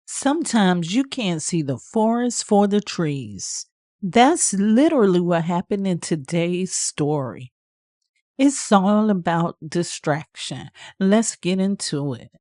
Sometimes you can't see the forest for the trees. That's literally what happened in today's story. It's all about distraction. Let's get into it.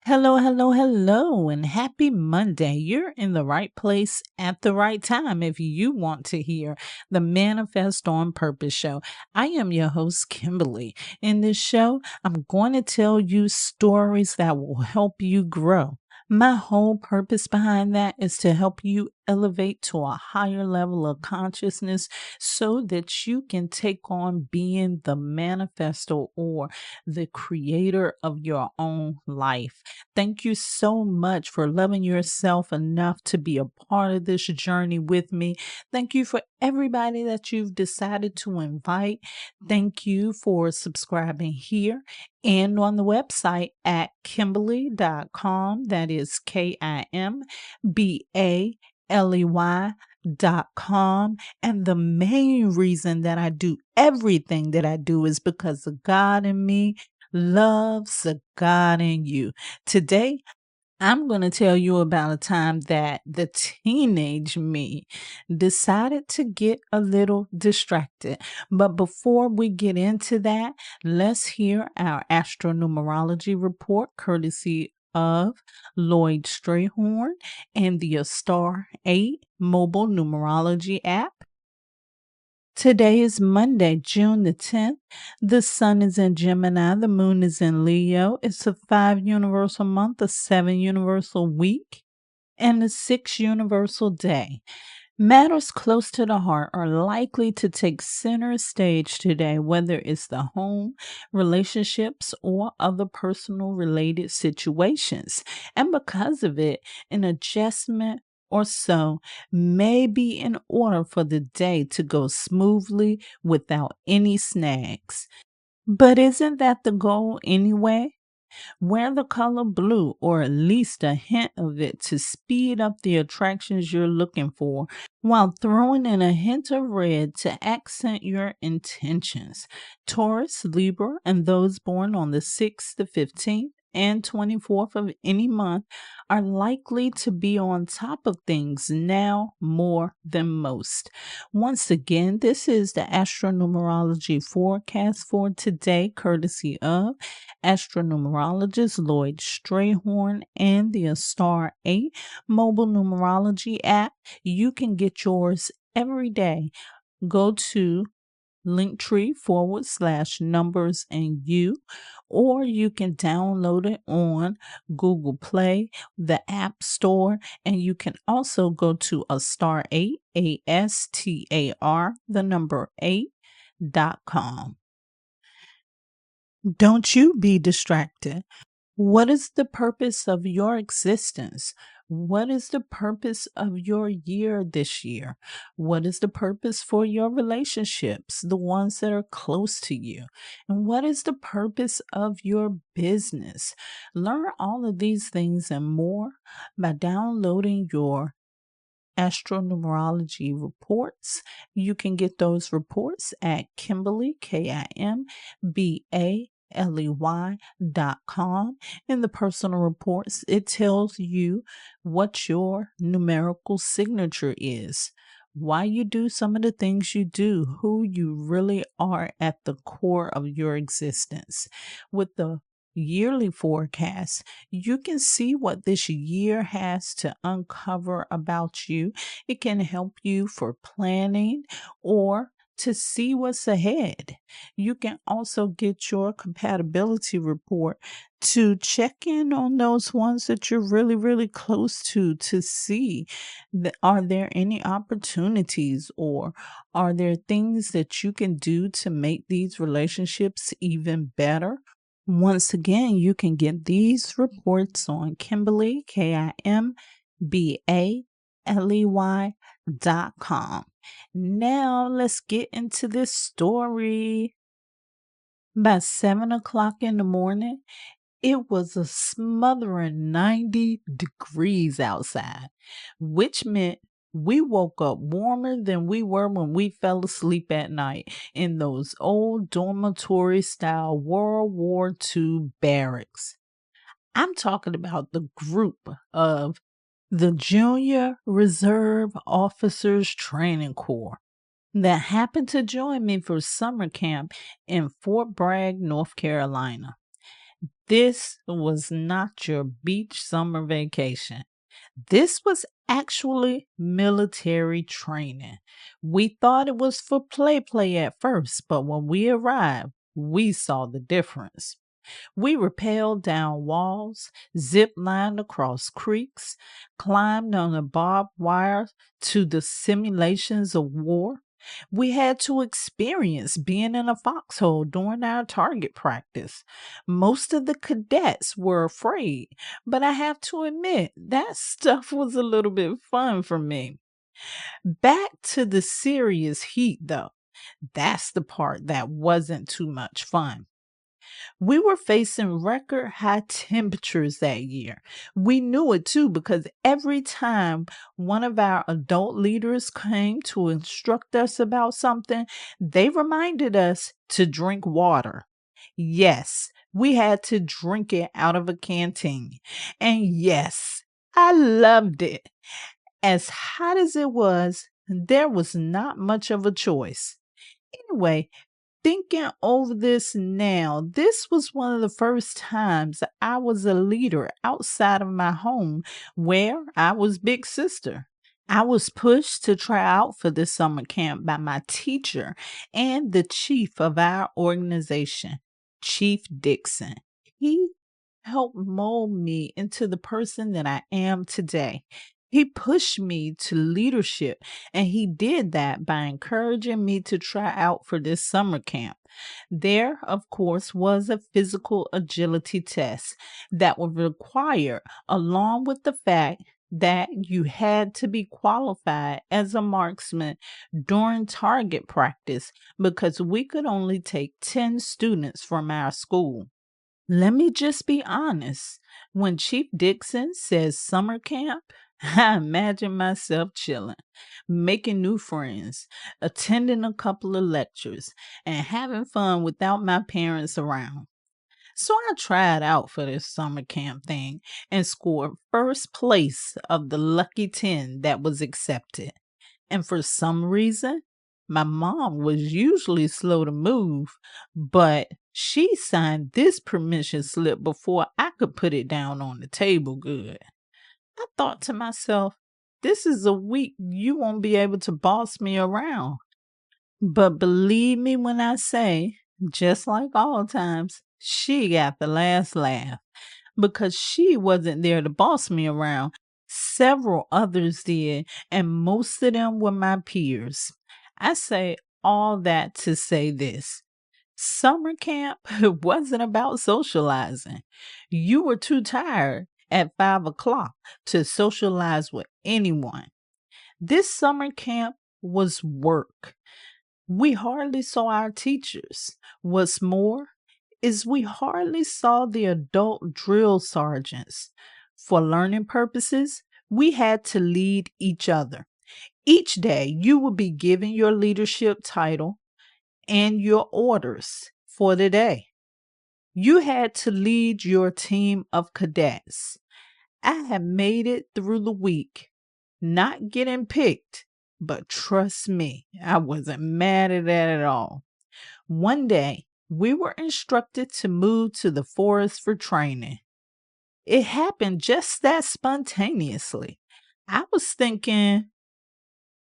Hello, hello, hello, and happy Monday. You're in the right place at the right time if you want to hear the Manifest on Purpose show. I am your host, Kimbaley. In this show, I'm going to tell you stories that will help you grow. My whole purpose behind that is to help you elevate to a higher level of consciousness so that you can take on being the manifesto or the creator of your own life. Thank you so much for loving yourself enough to be a part of this journey with me. Thank you for everybody that you've decided to invite. Thank you for subscribing here and on the website at kimbaley.com. That is KIMBALEY.com. And the main reason that I do everything that I do is because the God in me loves the God in you. Today, I'm going to tell you about a time that the teenage me decided to get a little distracted. But before we get into that, let's hear our Astro-Numerology report courtesy of LLoyd Strayhorn and the Star 8 mobile numerology app. Today is Monday, June the 10th. The sun is in Gemini. The moon is in Leo. It's a 5 universal month, a 7 universal week, and a 6 universal day. Matters close to the heart are likely to take center stage today, whether it's the home, relationships, or other personal related situations. And because of it, an adjustment or so may be in order for the day to go smoothly without any snags. But isn't that the goal anyway? Wear the color blue or at least a hint of it to speed up the attractions you're looking for, while throwing in a hint of red to accent your intentions. Taurus, Libra, and those born on the 6th, the 15th, and 24th of any month are likely to be on top of things now more than most. Once again, this is the Astro-Numerology forecast for today, courtesy of Astro-Numerologist LLoyd Strayhorn and the Star 8 mobile numerology app. You can get yours every day. Go to Linktree/numbers and you, or you can download it on Google Play, the App Store, and you can also go to a star 8, ASTAR, the number 8.com. Don't you be distracted. What is the purpose of your existence? What is the purpose of your year this year? What is the purpose for your relationships, the ones that are close to you? And what is the purpose of your business? Learn all of these things and more by downloading your Astro-Numerology reports. You can get those reports at Kimbaley, KIMBALEY.com. In the personal reports, it tells you what your numerical signature is, why you do some of the things you do, who you really are at the core of your existence. With the yearly forecast, you can see what this year has to uncover about you. It can help you for planning or to see what's ahead. You can also get your compatibility report to check in on those ones that you're really, really close to see that are there any opportunities or are there things that you can do to make these relationships even better? Once again, you can get these reports on Kimbaley, KIMBALEY.com. Now let's get into this story. By 7 o'clock in the morning, it was a smothering 90 degrees outside, which meant we woke up warmer than we were when we fell asleep at night in those old dormitory style World War II barracks. I'm talking about the group of the Junior Reserve Officers Training Corps that happened to join me for summer camp in Fort Bragg, North Carolina. This was not your beach summer vacation. This was actually military training. We thought it was for play at first, but when we arrived, we saw the difference. We rappelled down walls, zip-lined across creeks, climbed on the barbed wire to the simulations of war. We had to experience being in a foxhole during our target practice. Most of the cadets were afraid, but I have to admit that stuff was a little bit fun for me. Back to the serious heat, though. That's the part that wasn't too much fun. We were facing record high temperatures that year. We knew it too because every time one of our adult leaders came to instruct us about something, they reminded us to drink water. Yes, we had to drink it out of a canteen. And yes, I loved it. As hot as it was, there was not much of a choice. Anyway, thinking over this now, this was one of the first times I was a leader outside of my home where I was big sister. I was pushed to try out for this summer camp by my teacher and the chief of our organization, Chief Dixon. He helped mold me into the person that I am today. He pushed me to leadership, and he did that by encouraging me to try out for this summer camp. There, of course, was a physical agility test that was required, along with the fact that you had to be qualified as a marksman during target practice because we could only take 10 students from our school. Let me just be honest. When Chief Dixon says summer camp, I imagine myself chilling, making new friends, attending a couple of lectures, and having fun without my parents around. So I tried out for this summer camp thing and scored first place of the lucky 10 that was accepted. And for some reason, my mom was usually slow to move, but she signed this permission slip before I could put it down on the table good. I thought to myself, this is a week you won't be able to boss me around. But believe me when I say, just like all times, she got the last laugh because she wasn't there to boss me around. Several others did, and most of them were my peers. I say all that to say this. Summer camp wasn't about socializing. You were too tired at 5 o'clock to socialize with anyone. This summer camp was work. We hardly saw our teachers. What's more is we hardly saw the adult drill sergeants. For learning purposes, we had to lead each other. Each day, you would be given your leadership title and your orders for the day. You had to lead your team of cadets. I had made it through the week, not getting picked, but trust me, I wasn't mad at that at all. One day, we were instructed to move to the forest for training. It happened just that spontaneously. I was thinking,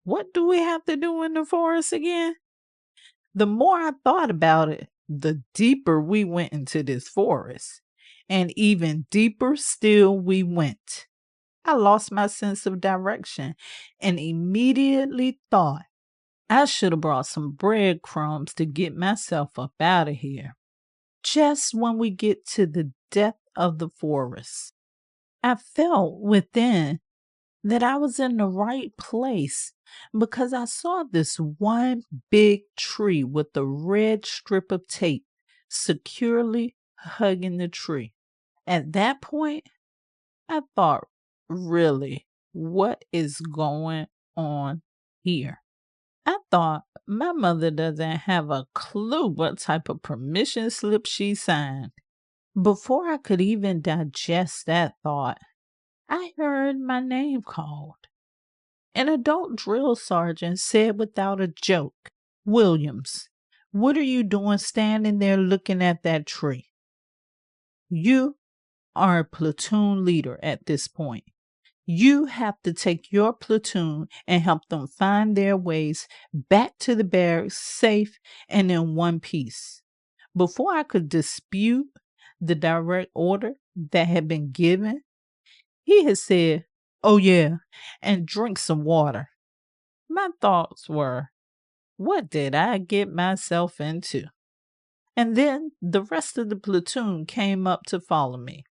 what do we have to do in the forest again? The more I thought about it, the deeper we went into this forest. And even deeper still we went. I lost my sense of direction and immediately thought I should have brought some breadcrumbs to get myself up out of here. just when we get to the depth of the forest. I felt within that I was in the right place because I saw this one big tree with a red strip of tape securely hugging the tree. At that point, I thought, really, what is going on here? I thought my mother doesn't have a clue what type of permission slip she signed. Before I could even digest that thought, I heard my name called. An adult drill sergeant said without a joke, "Williams, what are you doing standing there looking at that tree? You are a platoon leader at this point. You have to take your platoon and help them find their ways back to the barracks safe and in one piece." Before I could dispute the direct order that had been given, he had said, "Oh, yeah, and drink some water." My thoughts were, what did I get myself into? And then the rest of the platoon came up to follow me.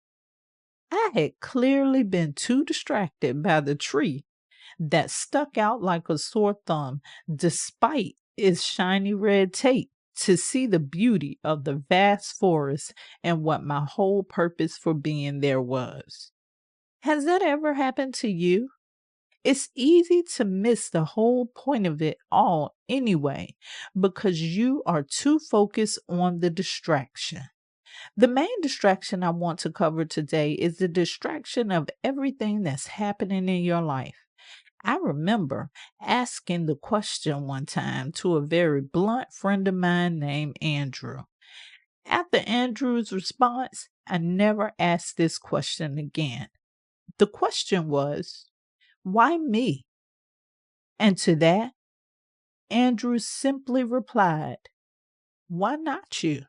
I had clearly been too distracted by the tree that stuck out like a sore thumb, despite its shiny red tape, to see the beauty of the vast forest and what my whole purpose for being there was. Has that ever happened to you? It's easy to miss the whole point of it all anyway, because you are too focused on the distraction. The main distraction I want to cover today is the distraction of everything that's happening in your life. I remember asking the question one time to a very blunt friend of mine named Andrew. After Andrew's response, I never asked this question again. The question was, why me? And to that, Andrew simply replied, why not you?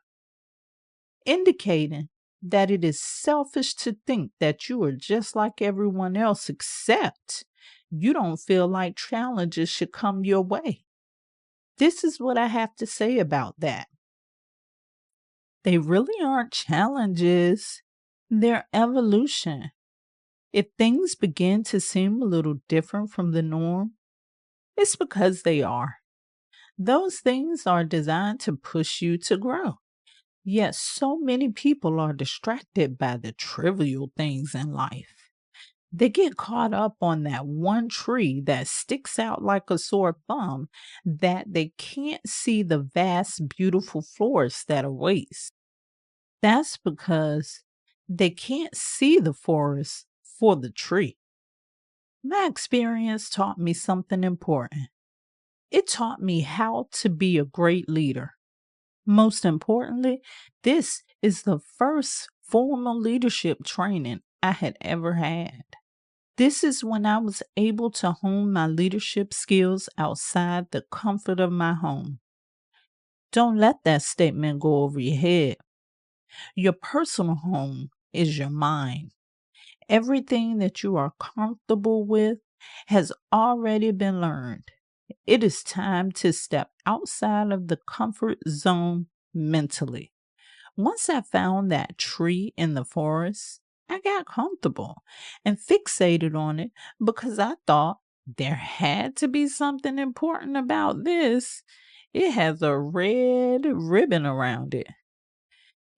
Indicating that it is selfish to think that you are just like everyone else, except you don't feel like challenges should come your way. This is what I have to say about that. They really aren't challenges, they're evolution. If things begin to seem a little different from the norm, it's because they are. Those things are designed to push you to grow. Yet so many people are distracted by the trivial things in life. They get caught up on that one tree that sticks out like a sore thumb, that they can't see the vast, beautiful forest that awaits. That's because they can't see the forest for the tree. My experience taught me something important. It taught me how to be a great leader. Most importantly, this is the first formal leadership training I had ever had. This is when I was able to hone my leadership skills outside the comfort of my home. Don't let that statement go over your head. Your personal home is your mind. Everything that you are comfortable with has already been learned. It is time to step outside of the comfort zone mentally. Once I found that tree in the forest, I got comfortable and fixated on it because I thought there had to be something important about this. It has a red ribbon around it.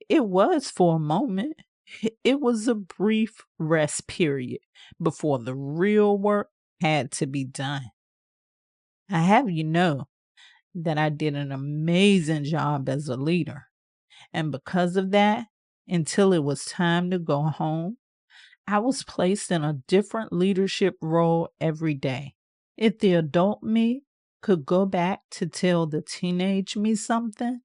It was for a moment. It was a brief rest period before the real work had to be done. I have you know that I did an amazing job as a leader. And because of that, until it was time to go home, I was placed in a different leadership role every day. If the adult me could go back to tell the teenage me something,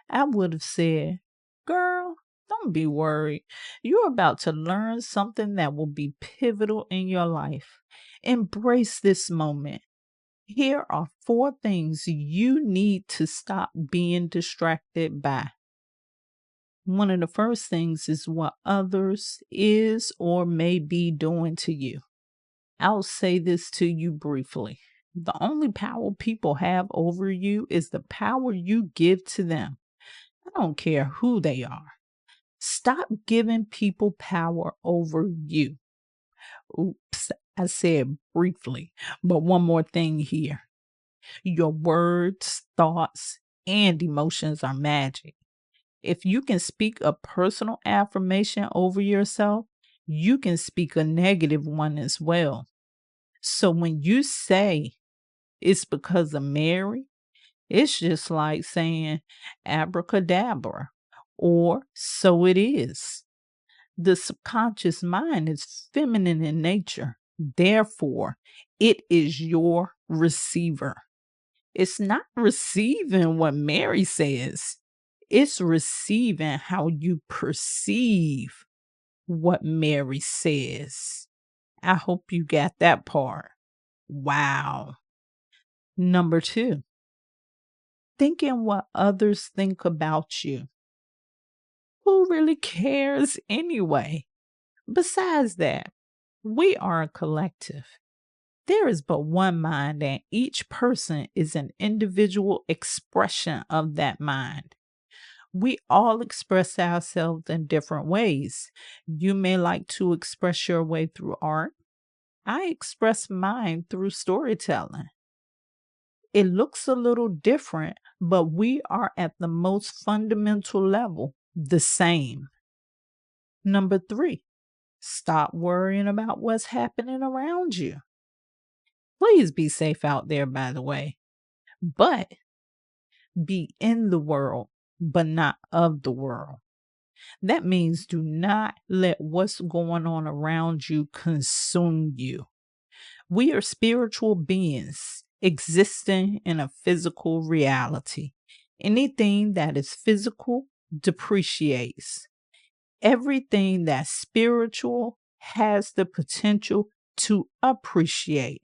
I would have said, girl, don't be worried. You're about to learn something that will be pivotal in your life. Embrace this moment. Here are 4 things you need to stop being distracted by. One of the first things is what others is or may be doing to you. I'll say this to you briefly. The only power people have over you is the power you give to them. I don't care who they are. Stop giving people power over you. Oops, I said briefly, but one more thing here. Your words, thoughts, and emotions are magic. If you can speak a personal affirmation over yourself, you can speak a negative one as well. So when you say it's because of Mary, it's just like saying abracadabra or so it is. The subconscious mind is feminine in nature. Therefore, it is your receiver. It's not receiving what Mary says, it's receiving how you perceive what Mary says. I hope you got that part. Wow. Number two, thinking what others think about you. Who really cares anyway? Besides that, we are a collective. There is but one mind, and each person is an individual expression of that mind. We all express ourselves in different ways. You may like to express your way through art. I express mine through storytelling. It looks a little different, but we are at the most fundamental level the same. Number three, stop worrying about what's happening around you. Please be safe out there, by the way. But be in the world, but not of the world. That means do not let what's going on around you consume you. We are spiritual beings existing in a physical reality. Anything that is physical depreciates. Everything that's spiritual has the potential to appreciate.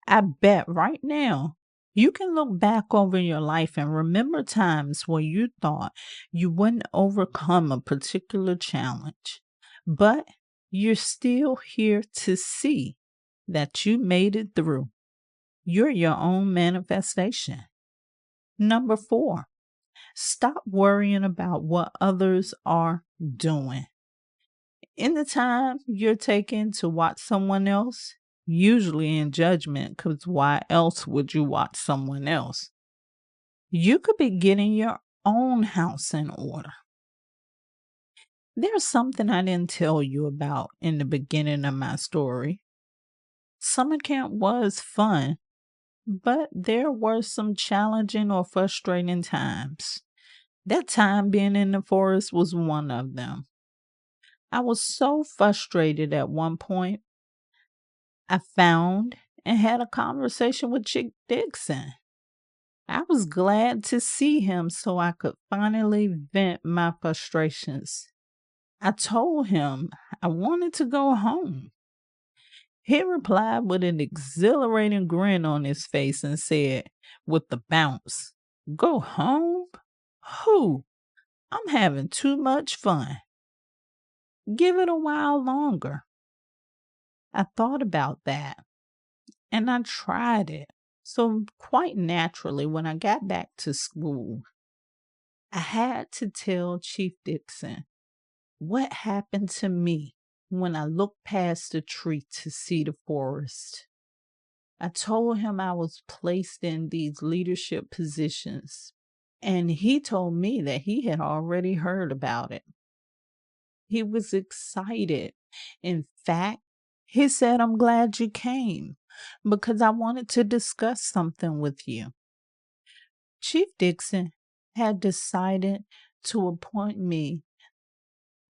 I bet right now you can look back over your life and remember times where you thought you wouldn't overcome a particular challenge, but you're still here to see that you made it through. You're your own manifestation. Number four, stop worrying about what others are doing. In the time you're taking to watch someone else, usually in judgment, because why else would you watch someone else? You could be getting your own house in order. There's something I didn't tell you about in the beginning of my story. Summer camp was fun, but there were some challenging or frustrating times. That time being in the forest was one of them. I was so frustrated at one point. I found and had a conversation with Chick Dixon. I was glad to see him so I could finally vent my frustrations. I told him I wanted to go home. He replied with an exhilarating grin on his face and said, with the bounce, "Go home? Who? I'm having too much fun. Give it a while longer." I thought about that and I tried it. So, quite naturally, when I got back to school, I had to tell Chief Dixon what happened to me when I looked past the tree to see the forest. I told him I was placed in these leadership positions, and he told me that he had already heard about it. He was excited. In fact, he said, "I'm glad you came because I wanted to discuss something with you." Chief Dixon had decided to appoint me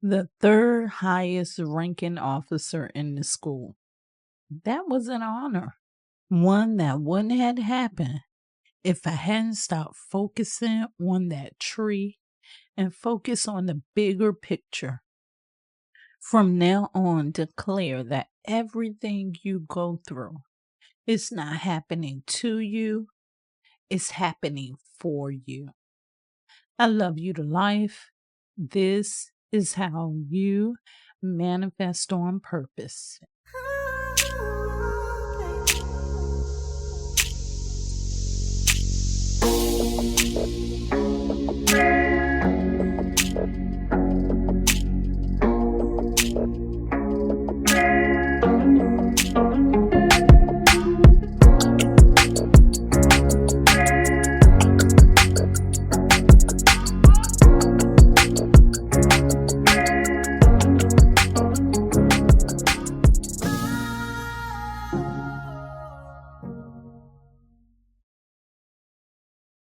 the third highest ranking officer in the school. That was an honor, one that wouldn't have happened if I hadn't stopped focusing on that tree and focus on the bigger picture. From now on, declare that everything you go through is not happening to you, it's happening for you. I love you to life. This is how you manifest on purpose.